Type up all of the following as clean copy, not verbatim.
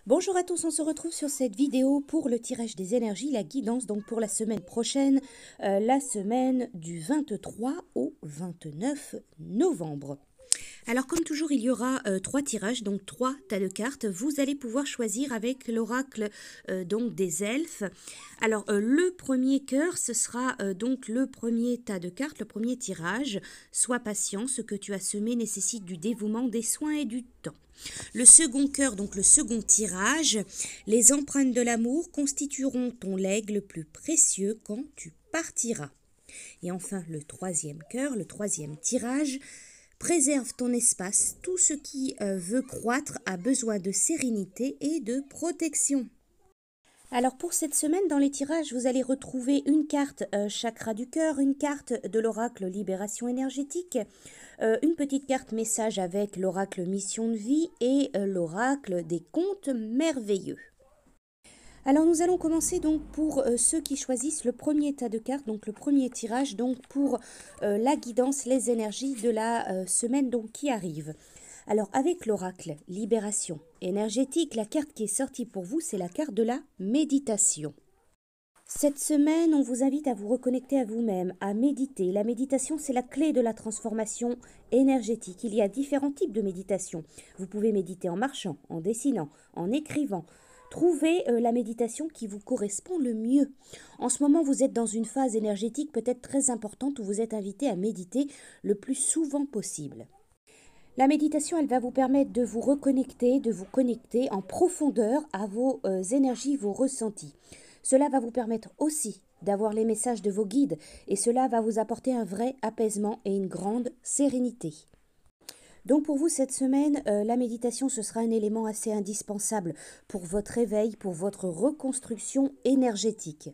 Bonjour à tous, on se retrouve sur cette vidéo pour le tirage des énergies, la guidance donc pour la semaine prochaine, la semaine du 23 au 29 novembre. Alors comme toujours, il y aura trois tirages, donc trois tas de cartes. Vous allez pouvoir choisir avec l'oracle donc des elfes. Alors le premier cœur, ce sera donc le premier tas de cartes, le premier tirage. Sois patient, ce que tu as semé nécessite du dévouement, des soins et du temps. Le second cœur, donc le second tirage, les empreintes de l'amour constitueront ton legs le plus précieux quand tu partiras. Et enfin le troisième cœur, le troisième tirage, préserve ton espace, tout ce qui veut croître a besoin de sérénité et de protection. Alors pour cette semaine, dans les tirages, vous allez retrouver une carte chakra du cœur, une carte de l'oracle libération énergétique, une petite carte message avec l'oracle mission de vie et l'oracle des contes merveilleux. Alors nous allons commencer donc pour ceux qui choisissent le premier tas de cartes, donc le premier tirage donc pour la guidance, les énergies de la semaine donc qui arrive. Alors avec l'oracle libération énergétique, la carte qui est sortie pour vous, c'est la carte de la méditation. Cette semaine, on vous invite à vous reconnecter à vous-même, à méditer. La méditation, c'est la clé de la transformation énergétique. Il y a différents types de méditation. Vous pouvez méditer en marchant, en dessinant, en écrivant. Trouvez la méditation qui vous correspond le mieux. En ce moment, vous êtes dans une phase énergétique peut-être très importante où vous êtes invité à méditer le plus souvent possible. La méditation, elle va vous permettre de vous reconnecter, de vous connecter en profondeur à vos énergies, vos ressentis. Cela va vous permettre aussi d'avoir les messages de vos guides et cela va vous apporter un vrai apaisement et une grande sérénité. Donc pour vous cette semaine, la méditation ce sera un élément assez indispensable pour votre éveil, pour votre reconstruction énergétique.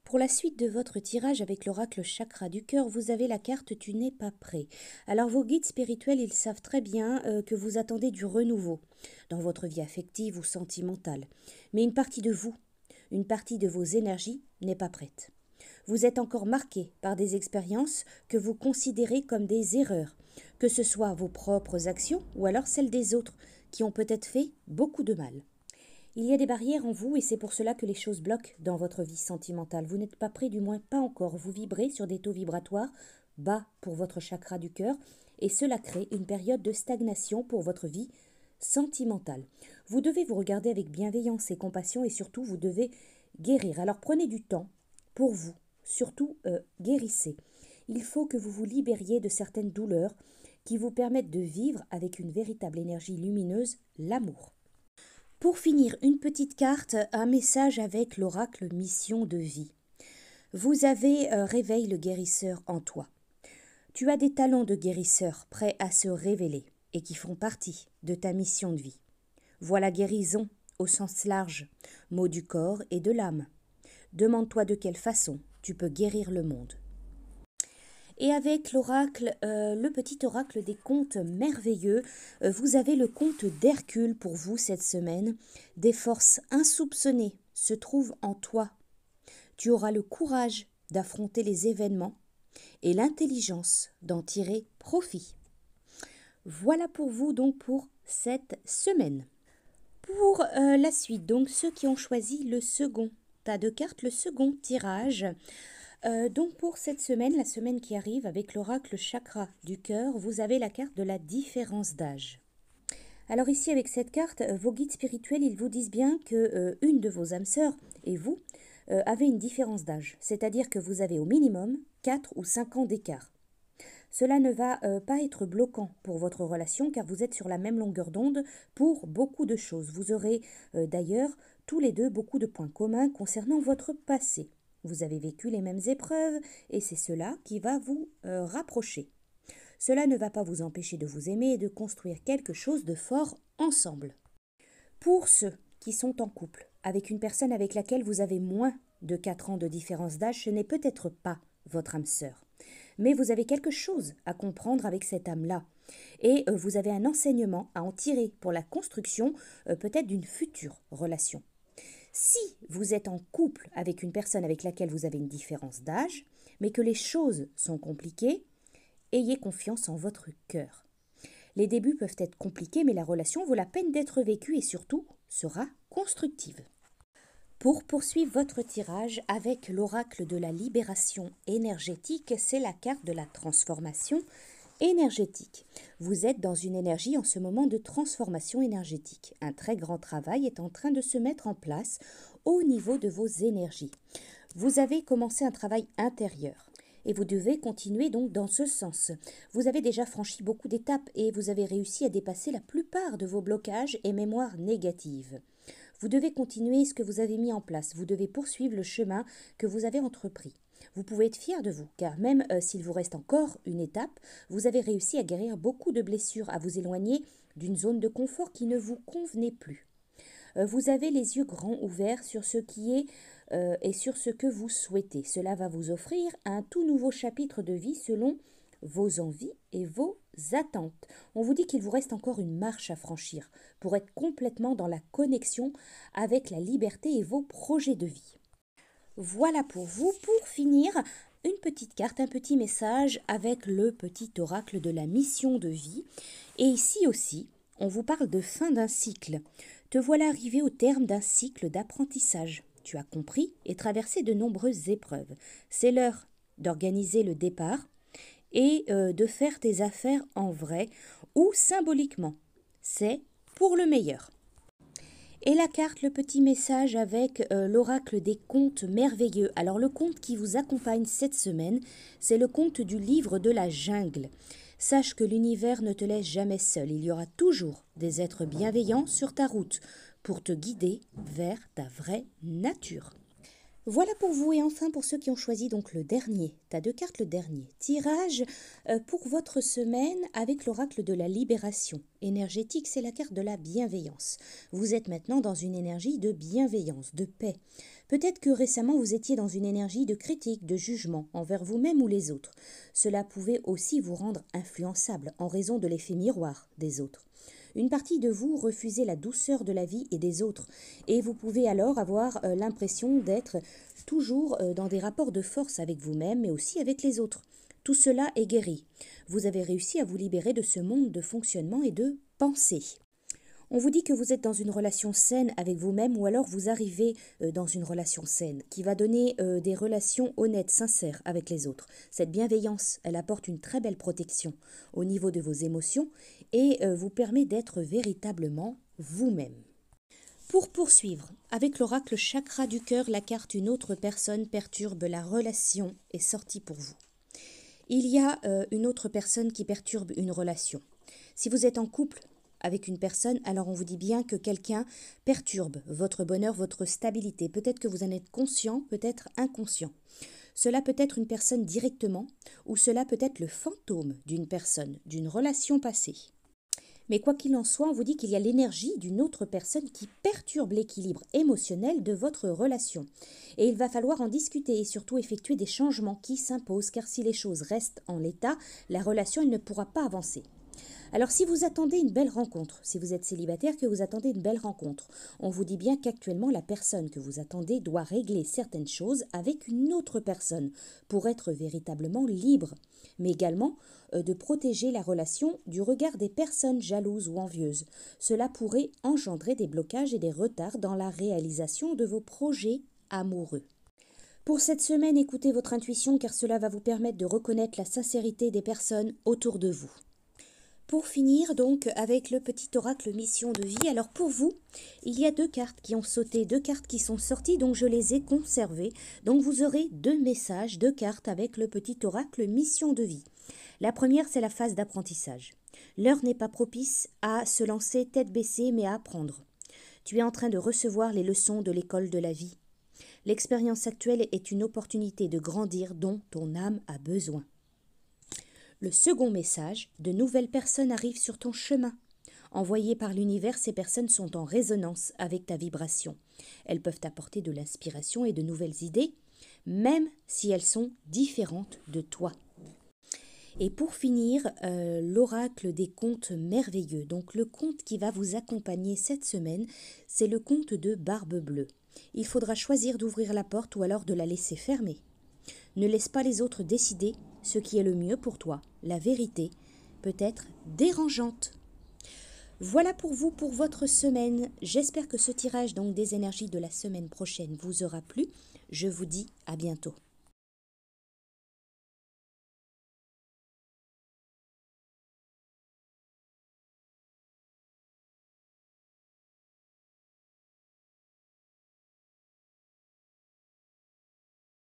Pour la suite de votre tirage avec l'oracle chakra du cœur, vous avez la carte Tu n'es pas prêt. Alors vos guides spirituels, ils savent très bien que vous attendez du renouveau dans votre vie affective ou sentimentale. Mais une partie de vous, une partie de vos énergies n'est pas prête. Vous êtes encore marqué par des expériences que vous considérez comme des erreurs, que ce soit vos propres actions ou alors celles des autres qui ont peut-être fait beaucoup de mal. Il y a des barrières en vous et c'est pour cela que les choses bloquent dans votre vie sentimentale. Vous n'êtes pas prêt, du moins pas encore. Vous vibrez sur des taux vibratoires bas pour votre chakra du cœur et cela crée une période de stagnation pour votre vie sentimentale. Vous devez vous regarder avec bienveillance et compassion et surtout vous devez guérir. Alors prenez du temps pour vous, surtout guérissez. Il faut que vous vous libériez de certaines douleurs qui vous permettent de vivre avec une véritable énergie lumineuse, l'amour. Pour finir, une petite carte, un message avec l'oracle mission de vie. Vous avez réveille le guérisseur en toi. Tu as des talents de guérisseur prêts à se révéler et qui font partie de ta mission de vie. Vois la guérison au sens large, mot du corps et de l'âme. Demande-toi de quelle façon tu peux guérir le monde. Et avec l'oracle, le petit oracle des contes merveilleux, vous avez le conte d'Hercule pour vous cette semaine. Des forces insoupçonnées se trouvent en toi. Tu auras le courage d'affronter les événements et l'intelligence d'en tirer profit. Voilà pour vous donc pour cette semaine. Pour la suite, donc ceux qui ont choisi le second tas de cartes, le second tirage. Donc pour cette semaine, la semaine qui arrive avec l'oracle chakra du cœur, vous avez la carte de la différence d'âge. Alors ici avec cette carte, vos guides spirituels, ils vous disent bien que une de vos âmes sœurs et vous avez une différence d'âge, c'est-à-dire que vous avez au minimum 4 ou 5 ans d'écart. Cela ne va pas être bloquant pour votre relation car vous êtes sur la même longueur d'onde pour beaucoup de choses. Vous aurez d'ailleurs tous les deux beaucoup de points communs concernant votre passé. Vous avez vécu les mêmes épreuves et c'est cela qui va vous rapprocher. Cela ne va pas vous empêcher de vous aimer et de construire quelque chose de fort ensemble. Pour ceux qui sont en couple avec une personne avec laquelle vous avez moins de 4 ans de différence d'âge, ce n'est peut-être pas votre âme sœur. Mais vous avez quelque chose à comprendre avec cette âme-là. Et vous avez un enseignement à en tirer pour la construction peut-être d'une future relation. Si vous êtes en couple avec une personne avec laquelle vous avez une différence d'âge, mais que les choses sont compliquées, ayez confiance en votre cœur. Les débuts peuvent être compliqués, mais la relation vaut la peine d'être vécue et surtout sera constructive. Pour poursuivre votre tirage avec l'oracle de la libération énergétique, c'est la carte de la transformation énergétique. Vous êtes dans une énergie en ce moment de transformation énergétique. Un très grand travail est en train de se mettre en place au niveau de vos énergies. Vous avez commencé un travail intérieur et vous devez continuer donc dans ce sens. Vous avez déjà franchi beaucoup d'étapes et vous avez réussi à dépasser la plupart de vos blocages et mémoires négatives. Vous devez continuer ce que vous avez mis en place. Vous devez poursuivre le chemin que vous avez entrepris. Vous pouvez être fier de vous, car même s'il vous reste encore une étape, vous avez réussi à guérir beaucoup de blessures, à vous éloigner d'une zone de confort qui ne vous convenait plus. Vous avez les yeux grands ouverts sur ce qui est et sur ce que vous souhaitez. Cela va vous offrir un tout nouveau chapitre de vie selon vos envies et vos attentes. On vous dit qu'il vous reste encore une marche à franchir pour être complètement dans la connexion avec la liberté et vos projets de vie. Voilà pour vous. Pour finir, une petite carte, un petit message avec le petit oracle de la mission de vie. Et ici aussi, on vous parle de fin d'un cycle. Te voilà arrivé au terme d'un cycle d'apprentissage. Tu as compris et traversé de nombreuses épreuves. C'est l'heure d'organiser le départ et de faire tes affaires en vrai ou symboliquement. C'est pour le meilleur. Et la carte, le petit message avec l'oracle des contes merveilleux. Alors le conte qui vous accompagne cette semaine, c'est le conte du livre de la jungle. Sache que l'univers ne te laisse jamais seul. Il y aura toujours des êtres bienveillants sur ta route pour te guider vers ta vraie nature. Voilà pour vous et enfin pour ceux qui ont choisi donc le dernier, tu as 2 cartes le dernier, tirage pour votre semaine avec l'oracle de la libération énergétique, c'est la carte de la bienveillance. Vous êtes maintenant dans une énergie de bienveillance, de paix. Peut-être que récemment vous étiez dans une énergie de critique, de jugement envers vous-même ou les autres. Cela pouvait aussi vous rendre influençable en raison de l'effet miroir des autres. Une partie de vous refusez la douceur de la vie et des autres, et vous pouvez alors avoir l'impression d'être toujours dans des rapports de force avec vous-même, mais aussi avec les autres. Tout cela est guéri. Vous avez réussi à vous libérer de ce monde de fonctionnement et de pensée. On vous dit que vous êtes dans une relation saine avec vous-même ou alors vous arrivez dans une relation saine qui va donner des relations honnêtes, sincères avec les autres. Cette bienveillance, elle apporte une très belle protection au niveau de vos émotions et vous permet d'être véritablement vous-même. Pour poursuivre, avec l'oracle chakra du cœur, la carte une autre personne perturbe la relation est sortie pour vous. Il y a une autre personne qui perturbe une relation. Si vous êtes en couple avec une personne, alors on vous dit bien que quelqu'un perturbe votre bonheur, votre stabilité. Peut-être que vous en êtes conscient, peut-être inconscient. Cela peut être une personne directement ou cela peut être le fantôme d'une personne, d'une relation passée. Mais quoi qu'il en soit, on vous dit qu'il y a l'énergie d'une autre personne qui perturbe l'équilibre émotionnel de votre relation. Et il va falloir en discuter et surtout effectuer des changements qui s'imposent, car si les choses restent en l'état, la relation elle ne pourra pas avancer. Alors si vous attendez une belle rencontre, si vous êtes célibataire, que vous attendez une belle rencontre, on vous dit bien qu'actuellement la personne que vous attendez doit régler certaines choses avec une autre personne pour être véritablement libre, mais également de protéger la relation du regard des personnes jalouses ou envieuses. Cela pourrait engendrer des blocages et des retards dans la réalisation de vos projets amoureux. Pour cette semaine, écoutez votre intuition car cela va vous permettre de reconnaître la sincérité des personnes autour de vous. Pour finir donc avec le petit oracle mission de vie, alors pour vous, il y a 2 cartes qui ont sauté, 2 cartes qui sont sorties, donc je les ai conservées. Donc vous aurez 2 messages, 2 cartes avec le petit oracle mission de vie. La première, c'est la phase d'apprentissage. L'heure n'est pas propice à se lancer tête baissée, mais à apprendre. Tu es en train de recevoir les leçons de l'école de la vie. L'expérience actuelle est une opportunité de grandir dont ton âme a besoin. Le second message, de nouvelles personnes arrivent sur ton chemin. Envoyées par l'univers, ces personnes sont en résonance avec ta vibration. Elles peuvent t'apporter de l'inspiration et de nouvelles idées, même si elles sont différentes de toi. Et pour finir, l'oracle des contes merveilleux. Donc le conte qui va vous accompagner cette semaine, c'est le conte de Barbe Bleue. Il faudra choisir d'ouvrir la porte ou alors de la laisser fermer. Ne laisse pas les autres décider ce qui est le mieux pour toi. La vérité peut être dérangeante. Voilà pour vous, pour votre semaine. J'espère que ce tirage donc des énergies de la semaine prochaine vous aura plu. Je vous dis à bientôt.